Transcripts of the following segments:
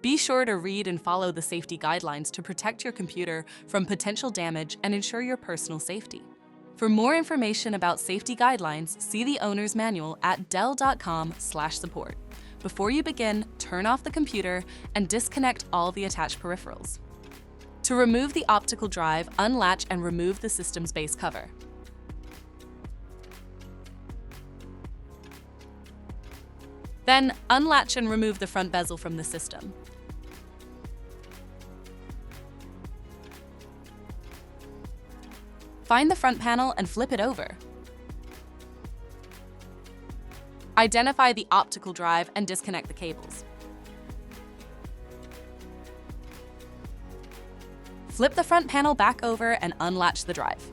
Be sure to read and follow the safety guidelines to protect your computer from potential damage and ensure your personal safety. For more information about safety guidelines, see the owner's manual at dell.com/support. Before you begin, turn off the computer and disconnect all the attached peripherals. To remove the optical drive, unlatch and remove the system's base cover. Then, unlatch and remove the front bezel from the system. Find the front panel and flip it over. Identify the optical drive and disconnect the cables. Flip the front panel back over and unlatch the drive.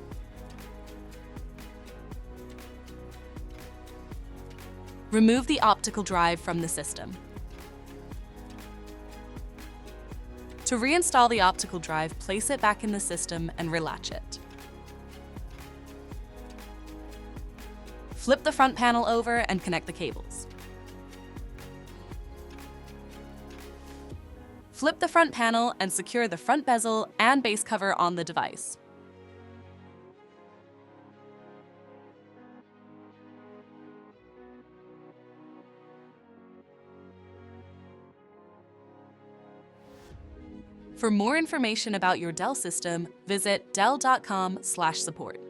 Remove the optical drive from the system. To reinstall the optical drive, place it back in the system and relatch it. Flip the front panel over and connect the cables. Flip the front panel and secure the front bezel and base cover on the device. For more information about your Dell system, visit dell.com/support.